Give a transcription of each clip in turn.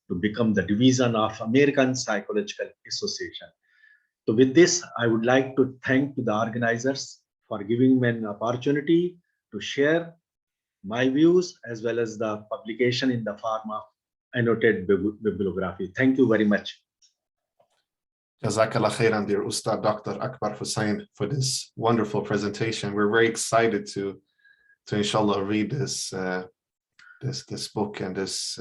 to become the division of American Psychological Association. So with this, I would like to thank the organizers for giving me an opportunity to share my views as well as the publication in the form of annotated bibliography. Thank you very much. Jazakallah khairan, dear Ustad Dr. Akbar Hussain, for this wonderful presentation. We're very excited to inshallah read this book and this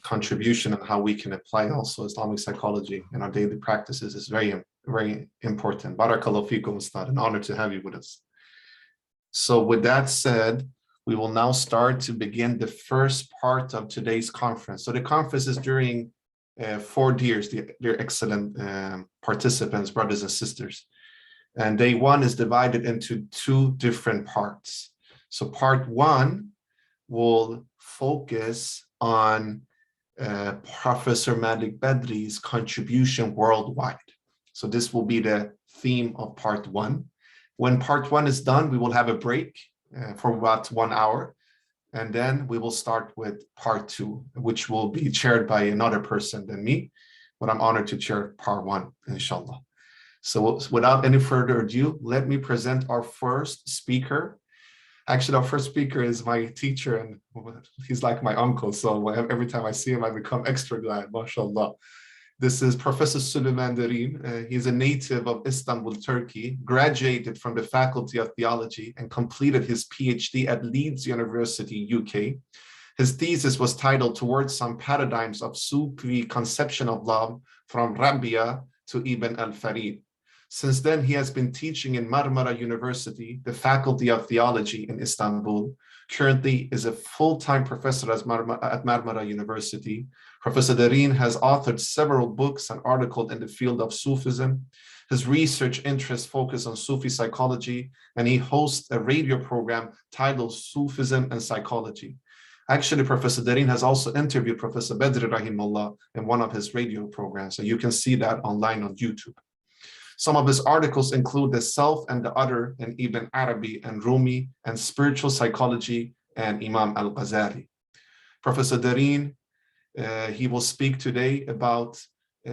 contribution and how we can apply also Islamic psychology in our daily practices is very, very important. Barakallahu feekum, Ustad, an honor to have you with us. So with that said, we will now start to begin the first part of today's conference. So the conference is during 4 years, dear excellent participants, brothers and sisters. And day 1 is divided into 2 different parts. So part 1 will focus on Professor Malik Badri's contribution worldwide. So this will be the theme of part 1. When part 1 is done, we will have a break for about 1 hour. And then we will start with part 2, which will be chaired by another person than me, but I'm honored to chair part 1, inshallah. So without any further ado, let me present our first speaker. Actually, our first speaker is my teacher, and he's like my uncle. So every time I see him, I become extra glad, mashallah. This is Professor Süleyman Derin. He's a native of Istanbul, Turkey, graduated from the Faculty of Theology and completed his PhD at Leeds University, UK. His thesis was titled Towards Some Paradigms of Sufi Conception of Love from Rabia to Ibn al-Farid. Since then, he has been teaching in Marmara University, the Faculty of Theology in Istanbul. Currently is a full-time professor at Marmara University. Professor Derin has authored several books and articles in the field of Sufism. His research interests focus on Sufi psychology, and he hosts a radio program titled Sufism and Psychology. Actually, Professor Derin has also interviewed Professor Badri Rahimullah in one of his radio programs, so you can see that online on YouTube. Some of his articles include The Self and the Other in Ibn Arabi and Rumi, and Spiritual Psychology and Imam al-Ghazali. Professor Derin, he will speak today about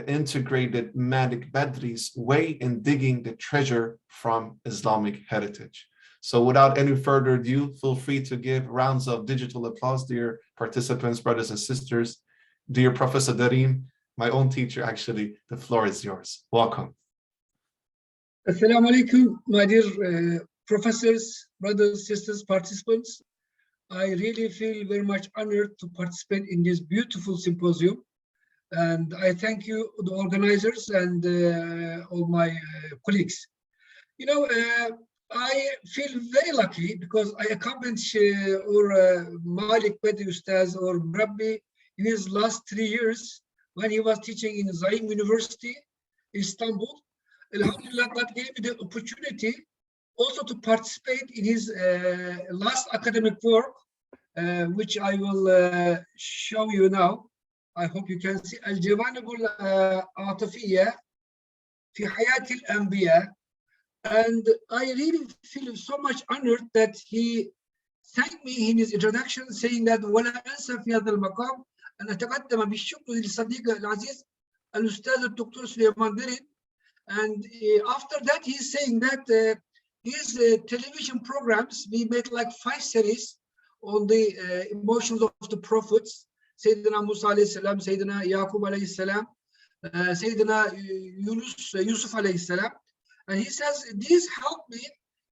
integrated Malik Badri's way in digging the treasure from Islamic heritage. So without any further ado, feel free to give rounds of digital applause, dear participants, brothers and sisters. Dear Professor Derin, my own teacher, actually, the floor is yours. Welcome. Assalamu alaikum, my dear professors, brothers, sisters, participants. I really feel very much honored to participate in this beautiful symposium. And I thank you, the organizers, and all my colleagues. You know, I feel very lucky because I accompanied Malik Badri Ustaz or Rabbi in his last 3 years when he was teaching in Zaim University, Istanbul. Alhamdulillah, that gave me the opportunity also to participate in his last academic work, which I will show you now. I hope you can see الجوانب العاطفية في حياة الأنبياء. And I really feel so much honored that he thanked me in his introduction saying that ولا أنسى في هذا المقام أن أتقدم بالشكر للصديق العزيز الأستاذ الدكتور سليمان ديرين. And after that, he's saying that his television programs, we made like 5 series on the emotions of the prophets, Sayyidina Musa alayhi salam, Sayyidina Yaqub alayhi salam, Sayyidina Yusuf alayhi salam. And he says, these help me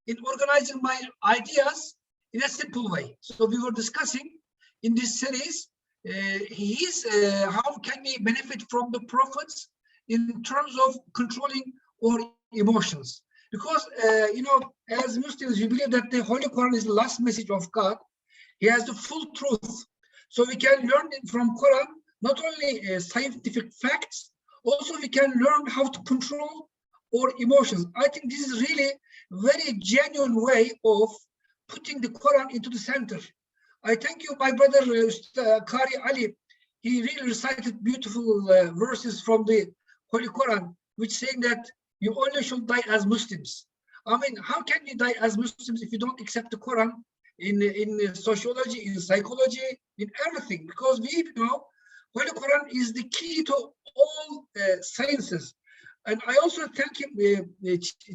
in organizing my ideas in a simple way. So we were discussing in this series, how can we benefit from the prophets in terms of controlling our emotions. Because, you know, as Muslims, we believe that the Holy Quran is the last message of God. He has the full truth. So we can learn from Quran, not only scientific facts, also we can learn how to control our emotions. I think this is really a very genuine way of putting the Quran into the center. I thank you, my brother Qari Ali. He really recited beautiful verses from the Holy Quran, which saying that you only should die as Muslims. I mean, how can you die as Muslims if you don't accept the Quran in sociology, in psychology, in everything? Because we know Holy Quran is the key to all sciences. And I also thank him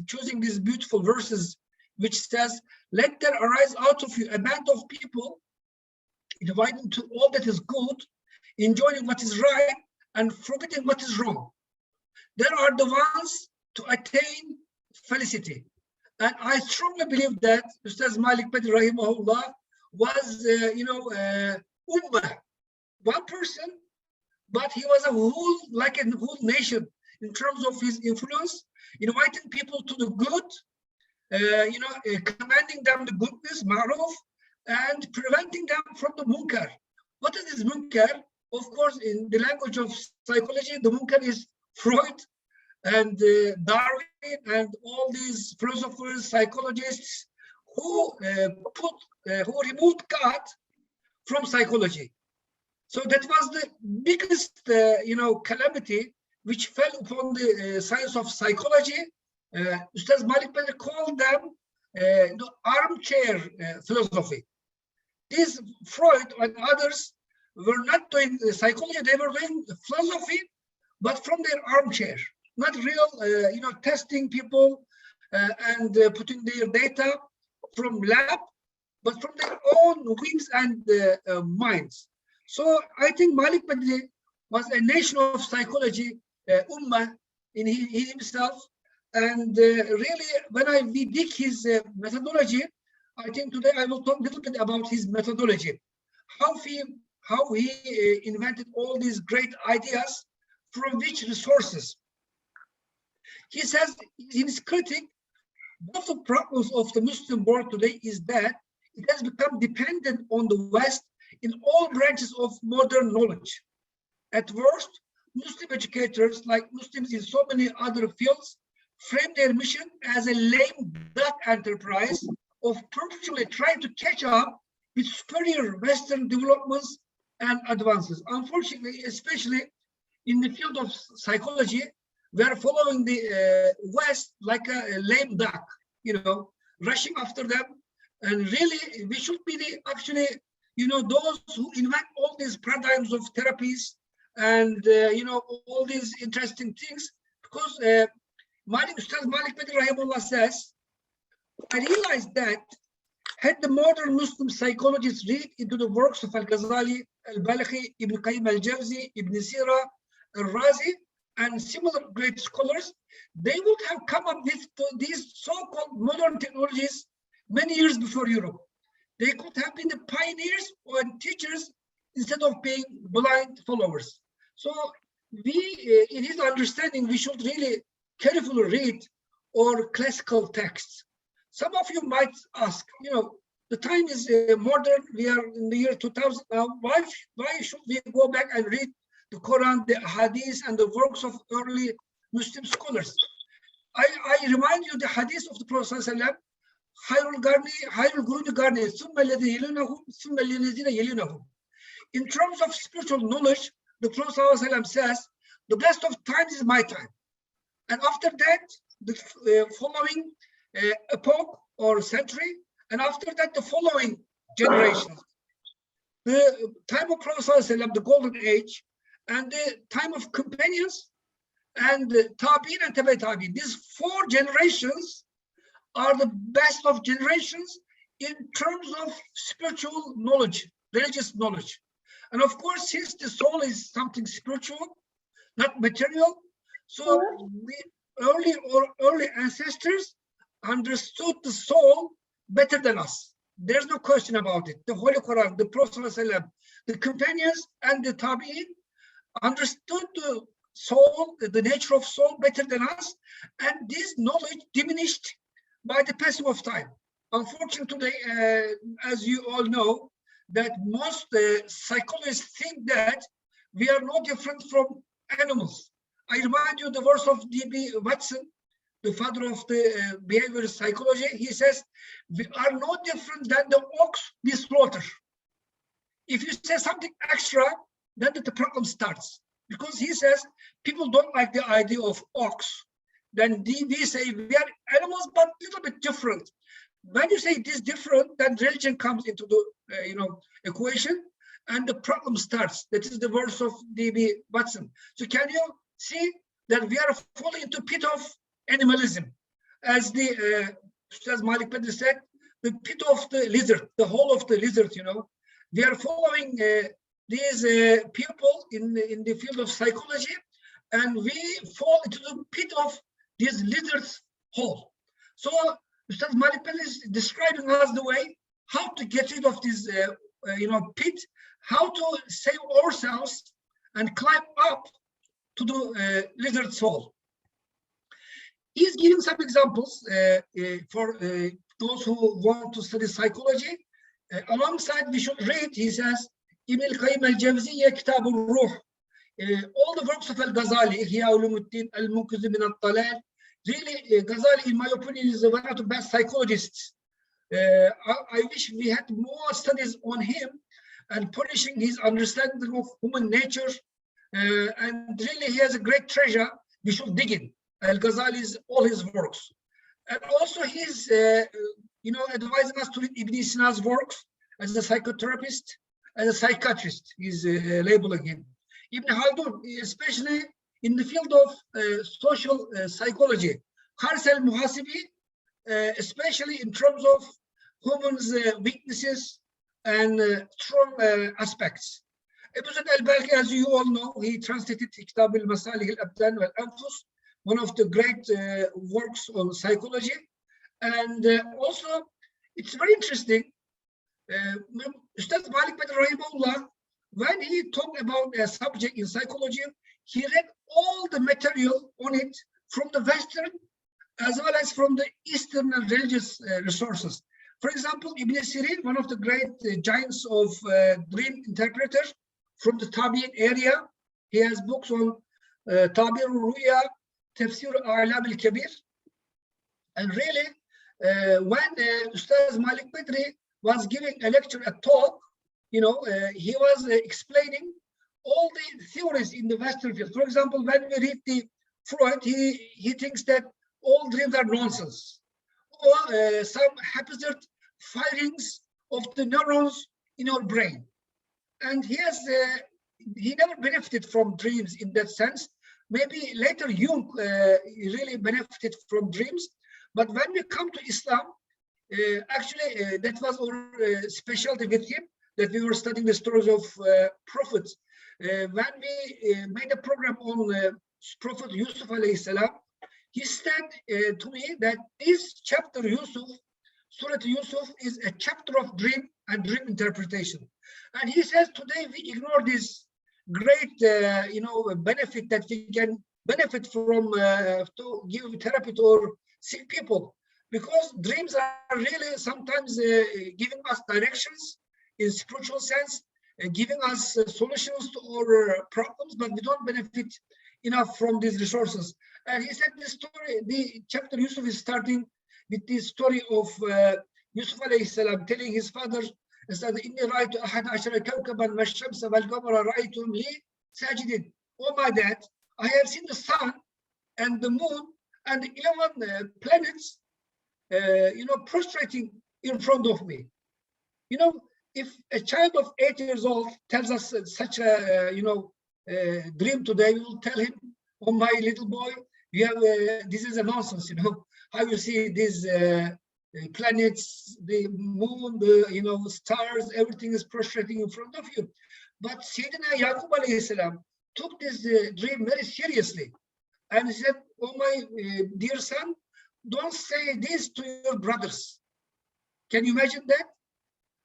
choosing these beautiful verses, which says, let there arise out of you a band of people, dividing to all that is good, enjoying what is right, and forgetting what is wrong. There are the ones to attain felicity. And I strongly believe that Ustaz Malik Badr Rahimahullah was, ummah, one person, but he was a whole, like a whole nation in terms of his influence, inviting people to the good, commanding them the goodness, ma'ruf, and preventing them from the munkar. What is this munkar? Of course, in the language of psychology, the munkar is Freud and Darwin and all these philosophers, psychologists who removed God from psychology. So that was the biggest, calamity which fell upon the science of psychology. Ustaz Malik Badr called them the armchair philosophy. These Freud and others were not doing psychology; they were doing philosophy, but from their armchair, not real, testing people and putting their data from lab, but from their own wings and minds. So I think Malik Badr was a nation of psychology, ummah in himself. And really, when we dig his methodology, I think today I will talk a little bit about his methodology, how he invented all these great ideas, from which resources. He says in his critic, one of the problems of the Muslim world today is that it has become dependent on the West in all branches of modern knowledge. At worst, Muslim educators, like Muslims in so many other fields, frame their mission as a lame duck enterprise of perpetually trying to catch up with superior Western developments and advances. Unfortunately, especially in the field of psychology, we are following the West like a lame duck, rushing after them. And really, we should be those who invent all these paradigms of therapies and, all these interesting things, because Ustaz Malik Badr Rahimahullah says, I realized that had the modern Muslim psychologists read into the works of Al-Ghazali, Al-Balakhi, Ibn Qayyim al-Jawzi, Ibn Sira, Al-Razi, and similar great scholars, they would have come up with these so-called modern technologies many years before Europe. They could have been the pioneers or teachers instead of being blind followers. So we, in his understanding, we should really carefully read or classical texts. Some of you might ask, the time is modern, we are in the year 2000 now, why should we go back and read the Quran, the Hadith, and the works of early Muslim scholars? I remind you the Hadith of the Prophet ﷺ, in terms of spiritual knowledge, the Prophet ﷺ says, the best of times is my time. And after that, the following epoch or century, and after that, the following generations. The time of Prophet ﷺ, the golden age, and the time of companions, and Tabi'in and Tabi Tabi'in. These 4 generations are the best of generations in terms of spiritual knowledge, religious knowledge. And of course, since the soul is something spiritual, not material, so the early ancestors understood the soul better than us. There's no question about it. The Holy Quran, the Prophet ﷺ, the companions and the Tabi'in understood the soul, the nature of soul better than us, and this knowledge diminished by the passing of time. Unfortunately, today, as you all know, that most psychologists think that we are no different from animals. I remind you the words of D.B. Watson, the father of the behavioral psychology. He says, we are no different than the ox we slaughter. If you say something extra, then the problem starts. Because he says, people don't like the idea of ox. Then we say we are animals, but a little bit different. When you say this different, then religion comes into the equation. and the problem starts. That is the verse of D.B. Watson. So can you see that we are falling into pit of animalism, as the as Malik Pedri said, the pit of the lizard, the hole of the lizard. You know, we are following these people in the field of psychology, and we fall into the pit of this lizard's hole. So Ustaz Malik Pedri is describing us the way how to get rid of this pit, how to save ourselves and climb up to the lizard's hole. He's giving some examples for those who want to study psychology. Alongside, we should read, he says, Ibn al-Qayyim al-Jawziyya, Kitab al-Ruh, all the works of al-Ghazali, Ihya Ulumuddin, al-Munqidh min al-Talal. Really, Ghazali, in my opinion, is one of the best psychologists. I wish we had more studies on him and polishing his understanding of human nature. And really, he has a great treasure. We should dig in Al-Ghazali's, all his works. And also he's, advising us to read Ibn Sina's works as a psychotherapist, as a psychiatrist. He's labeling him. Ibn Khaldun, especially in the field of social psychology. Khars al-Muhasibi, especially in terms of humans' weaknesses and strong aspects. Ibn al-Balkhi, as you all know, he translated Kitab al-Masalih al-Abdan wal-Anfus, one of the great works on psychology. And also, it's very interesting, Ustaz Malik Pedri Rahimahullah, when he talked about a subject in psychology, he read all the material on it from the Western as well as from the Eastern and religious resources. For example, Ibn Sirin, one of the great giants of dream interpreters from the Tabi'in area, he has books on Tabir al-Ruya, Tafsir al-A'lam al-Kabir. And really, when Ustaz Malik Pedri was giving a lecture, a talk, he was explaining all the theories in the Western field. For example, when we read the Freud, he thinks that all dreams are nonsense, or some haphazard firings of the neurons in our brain. And he never benefited from dreams in that sense. Maybe later Jung really benefited from dreams. But when we come to Islam, actually that was our specialty with him, that we were studying the stories of prophets. When we made a program on Prophet Yusuf alayhi salam, he said to me that this chapter, Yusuf, Surah Yusuf, is a chapter of dream and dream interpretation. And he says today we ignore this great, benefit that we can benefit from to give therapy to our sick people, because dreams are really sometimes giving us directions in spiritual sense, giving us solutions to our problems, but we don't benefit enough from these resources. And he said this story, the chapter Yusuf is starting with this story of Yusuf alayhi salam telling his father, "Inni ra'aytu ahad ashara kawkaban wash-shamsa wal-qamara ra'aytuhum li sajidin." Oh my dad, I have seen the sun and the moon and the 11 planets, prostrating in front of me. If a child of 8 years old tells us such a, dream today, we will tell him, "Oh, my little boy, this is a nonsense, how you see these planets, the moon, the stars, everything is prostrating in front of you." But Sayyidina Yaqub alayhi salam took this dream very seriously. And he said, "Oh, my dear son, don't say this to your brothers." Can you imagine that?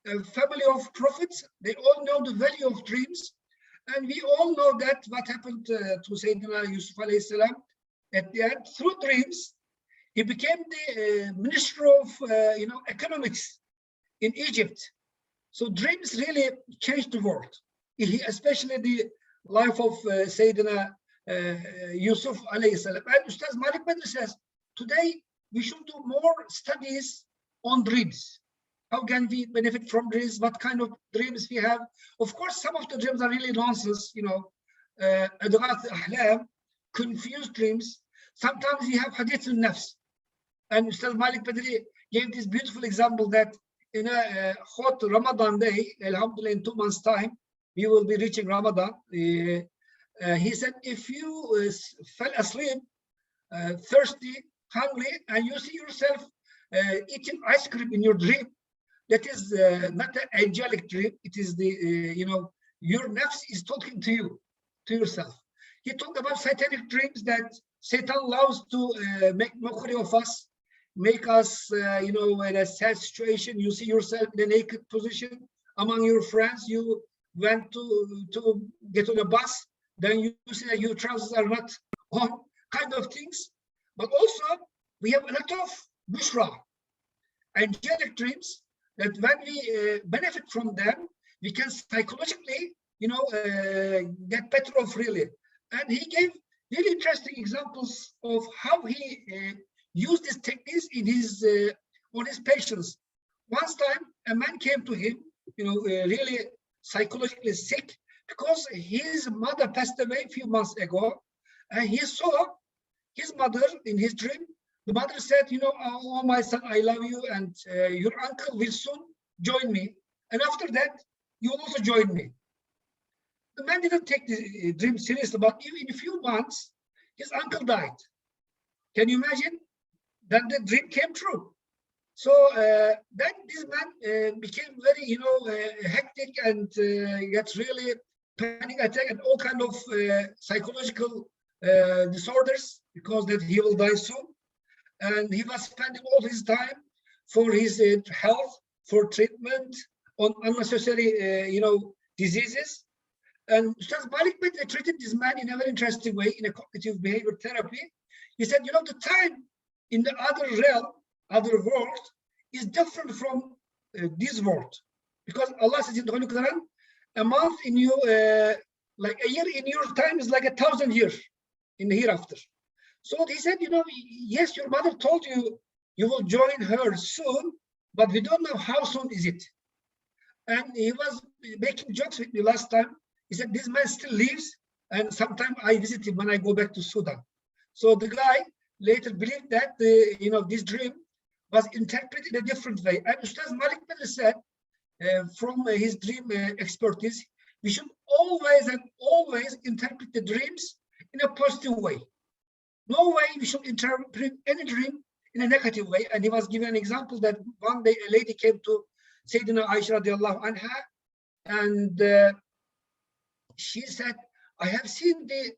A family of prophets, they all know the value of dreams. And we all know that what happened to Sayyidina Yusuf alayhi salam at the end, through dreams, he became the minister of, economics in Egypt. So dreams really changed the world, especially the life of Sayyidina Yusuf alayhi salam. And Ustaz Malik Pedri says, today we should do more studies on dreams. How can we benefit from dreams? What kind of dreams we have? Of course, some of the dreams are really nonsense, adghath ahlam, confused dreams. Sometimes we have hadith al-nafs. And Ustaz Malik Pedri gave this beautiful example that in a hot Ramadan day, alhamdulillah, in 2 months' time, we will be reaching Ramadan. He said, if you fell asleep, thirsty, hungry, and you see yourself eating ice cream in your dream, that is not an angelic dream. It is the, your nafs is talking to you, to yourself. He talked about satanic dreams that Satan loves to make mockery of us, make us, in a sad situation. You see yourself in a naked position among your friends. You went to get on a bus, then you see that your trousers are not on, kind of things. But also, we have a lot of bushra, angelic dreams, that when we benefit from them, we can psychologically, get better off really. And he gave really interesting examples of how he used these techniques in his on his patients. Once time, a man came to him, really psychologically sick because his mother passed away a few months ago, and he saw his mother in his dream. The mother said, oh my son, I love you, and your uncle will soon join me, and after that, you will also join me. The man didn't take the dream seriously, but in a few months, his uncle died. Can you imagine? Then the dream came true. So then this man became very, hectic and gets really panic attack and all kind of psychological disorders because that he will die soon. And he was spending all his time for his health, for treatment on unnecessary, diseases. And Ustaz Malik treated this man in a very interesting way in a cognitive behavior therapy. He said, the time in the other realm, other world, is different from this world. Because Allah says in the Holy Quran, a month in you, like a year in your time is like 1,000 years in the hereafter. So he said, yes, your mother told you you will join her soon, but we don't know how soon is it. And he was making jokes with me last time. He said, this man still lives, and sometimes I visit him when I go back to Sudan. So the guy later believed that this dream was interpreted in a different way. And Ustaz Malik said, from his dream expertise, we should always interpret the dreams in a positive way. No way we should interpret any dream in a negative way. And he was given an example that one day a lady came to Sayyidina Aisha radiallahu anha, and she said, I have seen the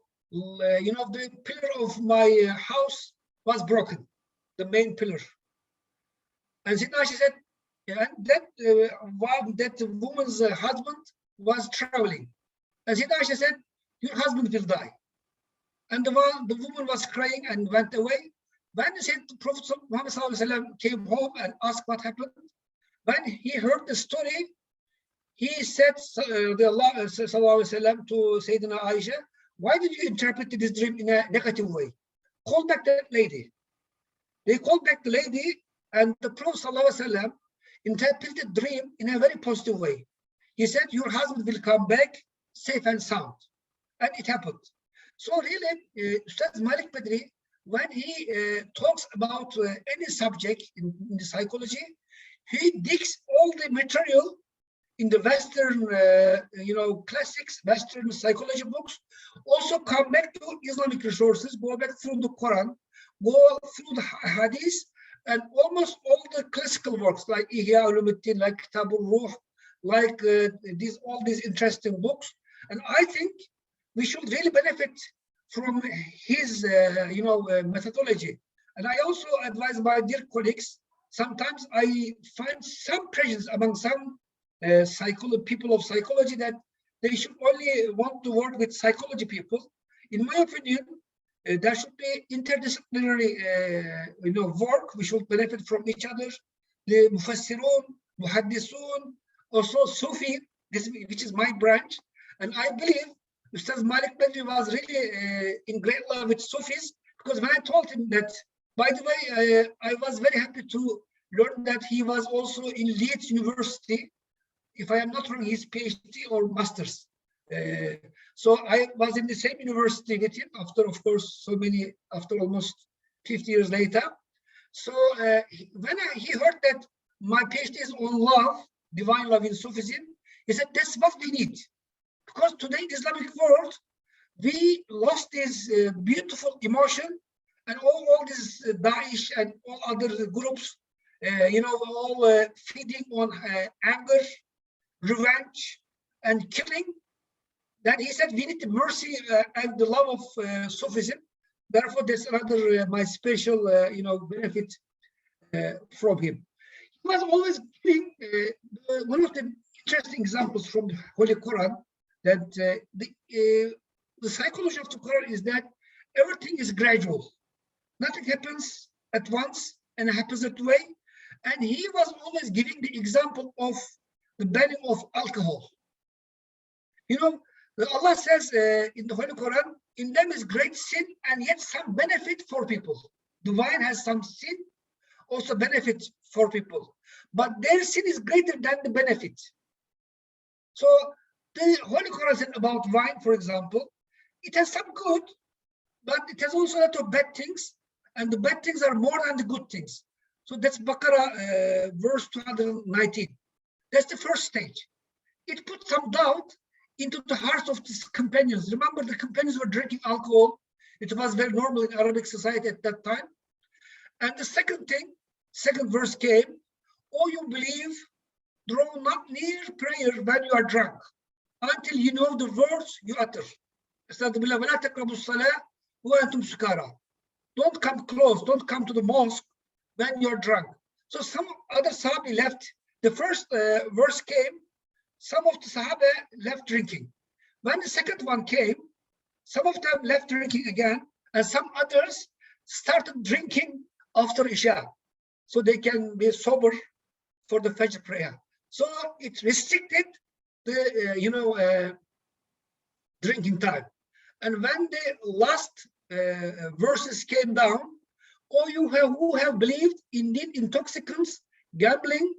pillar of my house was broken, the main pillar. And Sayyidina Aisha said, that woman's husband was traveling. And Sayyidina Aisha said, your husband will die. And the woman was crying and went away. When the Prophet Muhammad came home and asked what happened, when he heard the story, he said to Sayyidina Aisha, why did you interpret this dream in a negative way? Call back that lady. They called back the lady, and the Prophet ﷺ interpreted the dream in a very positive way. He said, your husband will come back safe and sound. And it happened. So really, Ustaz Malik Badri, when he talks about any subject in the psychology, he digs all the material in the Western, classics, Western psychology books, also come back to Islamic resources, go back through the Quran, go through the Hadith, and almost all the classical works like Ihya Ulumuddin, like Kitabul Ruh, like all these interesting books. And I think we should really benefit from his, methodology. And I also advise my dear colleagues, sometimes I find some prejudice among some people of psychology that they should only want to work with psychology people. In my opinion, there should be interdisciplinary, work. We should benefit from each other. The Mufassirun, Muhaddisun, also Sufi, which is my branch. And I believe Ustaz Malik Badri was really in great love with Sufis, because when I told him that, by the way, I was very happy to learn that he was also in Leeds University, if I am not wrong, his PhD or master's. So I was in the same university with him after, of course, after almost 50 years later. So when he heard that my PhD is on love, divine love in Sufism, he said, that's what we need. Because today in Islamic world, we lost this beautiful emotion, and all these Daesh and all other groups, all feeding on anger, revenge, and killing. Then he said we need mercy and the love of Sufism. Therefore, there's another my special benefit from him. He was always giving one of the interesting examples from the Holy Quran, that the psychology of the Quran is that everything is gradual. Nothing happens at once and happens that way. And he was always giving the example of the banning of alcohol. Allah says in the Holy Quran, in them is great sin and yet some benefit for people. The wine has some sin, also benefit for people. But their sin is greater than the benefit. So the Holy Quran said about wine, for example, it has some good, but it has also a lot of bad things, and the bad things are more than the good things. So that's Baqarah verse 219. That's the first stage. It put some doubt into the hearts of these companions. Remember, the companions were drinking alcohol. It was very normal in Arabic society at that time. And the second verse came, "Oh, you believe, draw not near prayer when you are drunk, until you know the words you utter. Don't come close, don't come to the mosque when you're drunk." So some other Sahabi left. The first verse came, some of the Sahaba left drinking. When the second one came, some of them left drinking again, and some others started drinking after Isha, so they can be sober for the Fajr prayer. So it restricted the drinking time. And when the last verses came down, "All you who have believed, indeed intoxicants, gambling,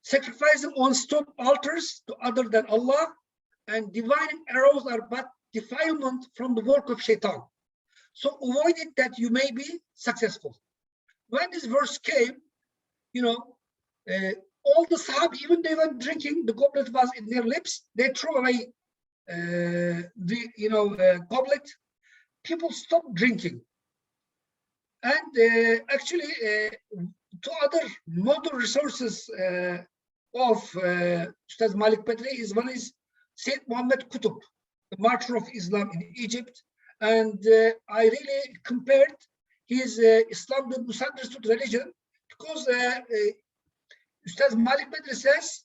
sacrificing on stone altars to other than Allah, and divining arrows are but defilement from the work of shaitan. So avoid it that you may be successful." When this verse came, all the Sahaba, even they were drinking, the goblet was in their lips, they threw away the goblet. People stopped drinking. And actually, two other modern resources of Ustaz Malik Petri is one is Sayyid Muhammad Qutb, the martyr of Islam in Egypt. And I really compared his Islam, the misunderstood religion, because Ustaz Malik Petri says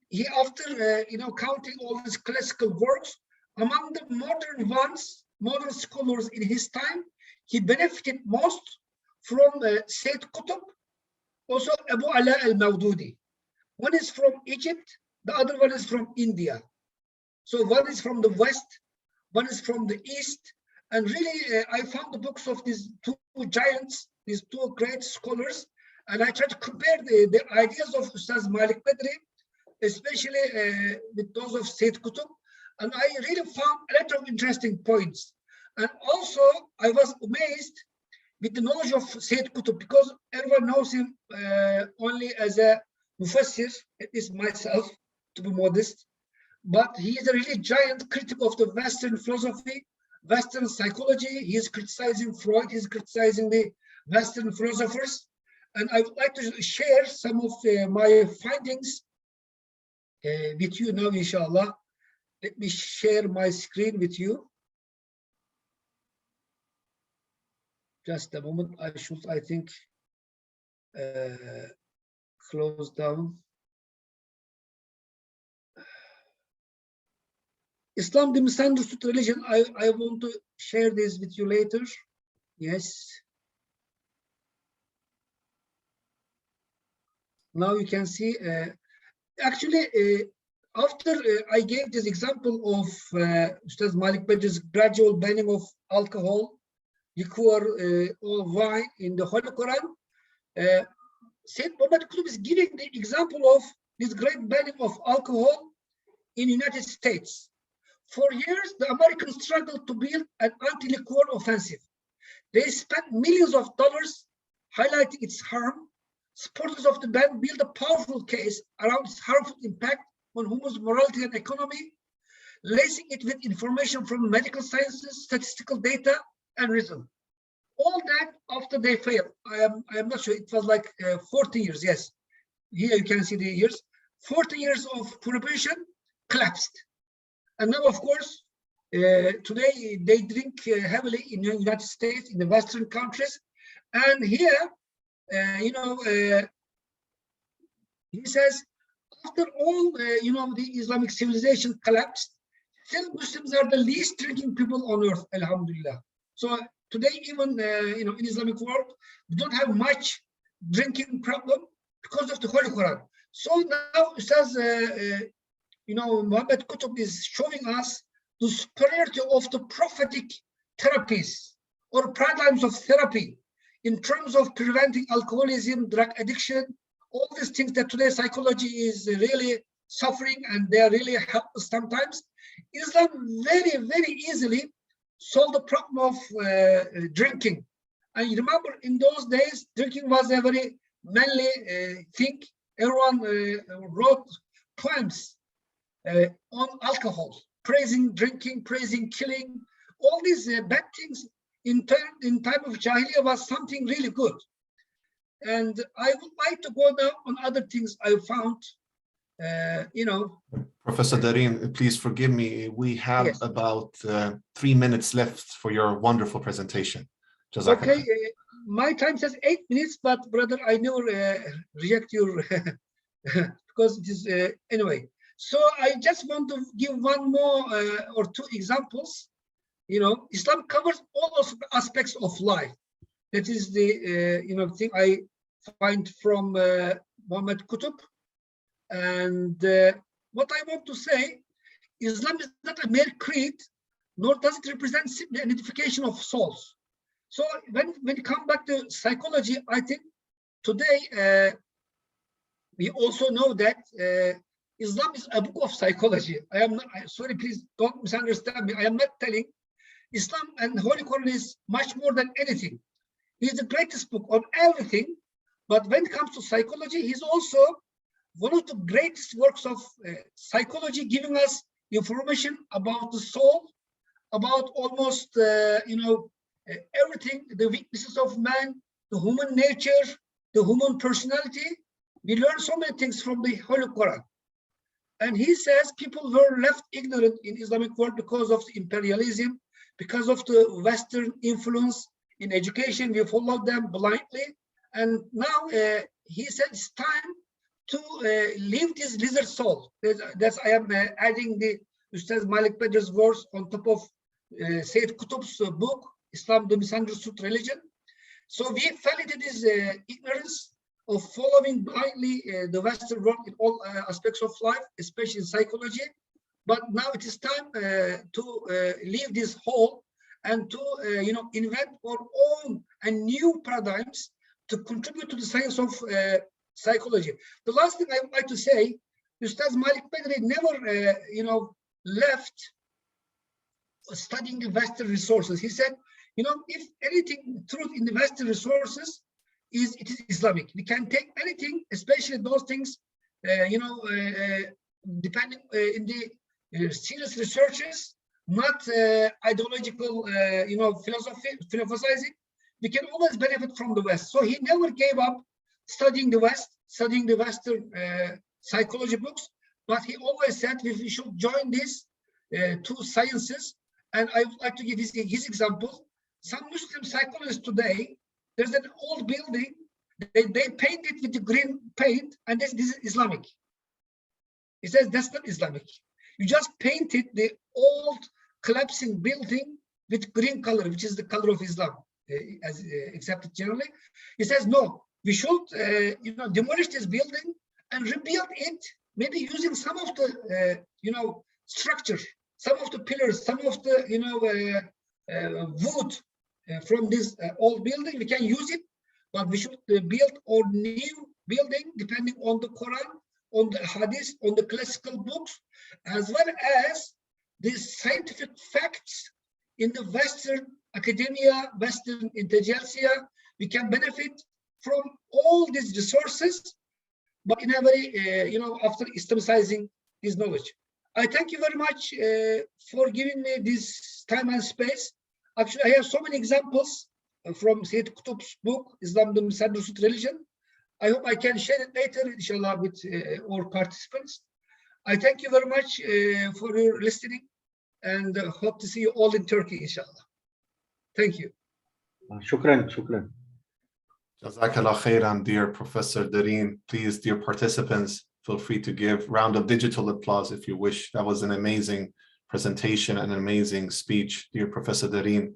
he, after counting all these classical works, among the modern scholars in his time, he benefited most from Sayyid Qutb, also Abu Ala al-Mawdudi. One is from Egypt, the other one is from India. So one is from the West, one is from the East. And really, I found the books of these two giants, these two great scholars, and I tried to compare the ideas of Ustaz Malik Petri, especially with those of Sayyid Qutb. And I really found a lot of interesting points. And also, I was amazed with the knowledge of Sayyid Qutb, because everyone knows him only as a mufassir, at least myself, to be modest. But he is a really giant critic of the Western philosophy, Western psychology. He is criticizing Freud, he's criticizing the Western philosophers. And I would like to share some of my findings with you now, inshallah. Let me share my screen with you. Just a moment. I should, I think, close down. Islam, the misunderstood religion. I want to share this with you later. Yes. Now you can see, actually, after I gave this example of Ustaz Malik Petri's gradual banning of alcohol, liquor, or wine in the Holy Quran, Sayyid Muhammad Qutb is giving the example of this great banning of alcohol in the United States. For years, the Americans struggled to build an anti-liquor offensive. They spent millions of dollars highlighting its harm. Supporters of the ban built a powerful case around its harmful impact on human morality and economy. lacing it with information from medical sciences, statistical data, and reason. All that after they failed. I am not sure, it was like 40 years, yes. Here you can see the years. 40 years of prohibition collapsed. And now, of course, today they drink heavily in the United States, in the Western countries. And here, he says, after all, the Islamic civilization collapsed, still Muslims are the least drinking people on earth, alhamdulillah. So today, even, in Islamic world, we don't have much drinking problem because of the Holy Quran. So now, Ustaz, Muhammad Qutb is showing us the superiority of the prophetic therapies or paradigms of therapy in terms of preventing alcoholism, drug addiction, all these things that today psychology is really suffering and they are really helpless sometimes. Islam very, very easily solved the problem of drinking. And you remember in those days, drinking was a very manly thing. Everyone wrote poems on alcohol, praising drinking, praising killing. All these bad things in time of Jahiliyyah was something really good. And I would like to go now on other things I found, Professor Derin, please forgive me. We have yes. about 3 minutes left for your wonderful presentation. Okay, my time says 8 minutes, but brother, I never reject your, because it is, anyway. So I just want to give one more or two examples. Islam covers all aspects of life. That is the, thing I find from Muhammad Qutb. And what I want to say, Islam is not a mere creed, nor does it represent simply an identification of souls. So when we come back to psychology, I think today we also know that Islam is a book of psychology. I am not, sorry, please don't misunderstand me. I am not telling Islam and Holy Quran is much more than anything. He is the greatest book on everything. But when it comes to psychology, he's also one of the greatest works of psychology, giving us information about the soul, about almost, everything, the weaknesses of man, the human nature, the human personality. We learn so many things from the Holy Quran. And he says people were left ignorant in Islamic world because of the imperialism, because of the Western influence in education. We followed them blindly. And now he said it's time to leave this lizard soul. That's I am adding the Ustaz Malik Pedra's words on top of Sayyid Qutb's book, Islam, the Misunderstood Religion. So we fell into this ignorance of following blindly the Western world in all aspects of life, especially in psychology. But now it is time to leave this hole and to invent our own and new paradigms to contribute to the science of psychology. The last thing I would like to say, Ustaz Malik Pedri never left studying the Western resources. He said, if anything truth in the Western resources it is Islamic. We can take anything, especially those things, depending in the serious researches, not ideological, philosophizing. We can always benefit from the West. So he never gave up studying the West, studying the Western psychology books, but he always said we should join these two sciences. And I would like to give his example. Some Muslim psychologists today, there's an old building, they paint it with the green paint, and this is Islamic. He says that's not Islamic. You just painted the old collapsing building with green color, which is the color of Islam, as accepted generally. He says, no, we should demolish this building and rebuild it, maybe using some of the structure, some of the pillars, some of the wood from this old building. We can use it, but we should build our new building depending on the Quran, on the Hadith, on the classical books, as well as the scientific facts in the Western academia, Western intelligentsia. We can benefit from all these resources, but in a very, after Islamicizing this knowledge. I thank you very much for giving me this time and space. Actually, I have so many examples from Sayyid Qutb's book, Islam the Misunderstood Religion. I hope I can share it later, inshallah, with all participants. I thank you very much for your listening, and hope to see you all in Turkey, inshallah. Thank you. Shukran, shukran. Jazakallah khairan, dear Professor Derin. Please, dear participants, feel free to give round of digital applause if you wish. That was an amazing presentation and an amazing speech, dear Professor Derin.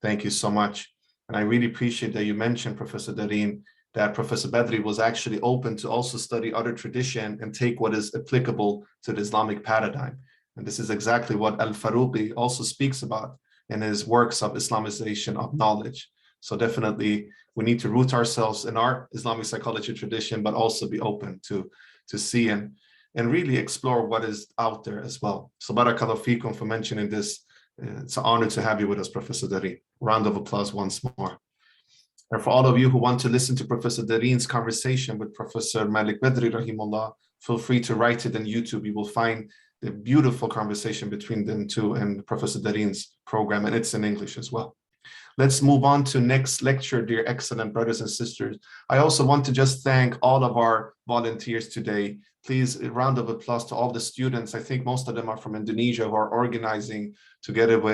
Thank you so much. And I really appreciate that you mentioned, Professor Derin, that Professor Badri was actually open to also study other tradition and take what is applicable to the Islamic paradigm. And this is exactly what Al-Faruqi also speaks about in his works of Islamization of knowledge. So definitely we need to root ourselves in our Islamic psychology tradition, but also be open to see and really explore what is out there as well. So barakallahu feekum for mentioning this. It's an honor to have you with us, Professor Derin. Round of applause once more. And for all of you who want to listen to Professor Derin's conversation with Professor Malik Badri, rahimullah, feel free to write it on YouTube. You will find the beautiful conversation between them two and Professor Derin's program, and it's in English as well. Let's move on to next lecture, dear excellent brothers and sisters. I also want to just thank all of our volunteers today. Please, a round of applause to all the students. I think most of them are from Indonesia who are organizing together with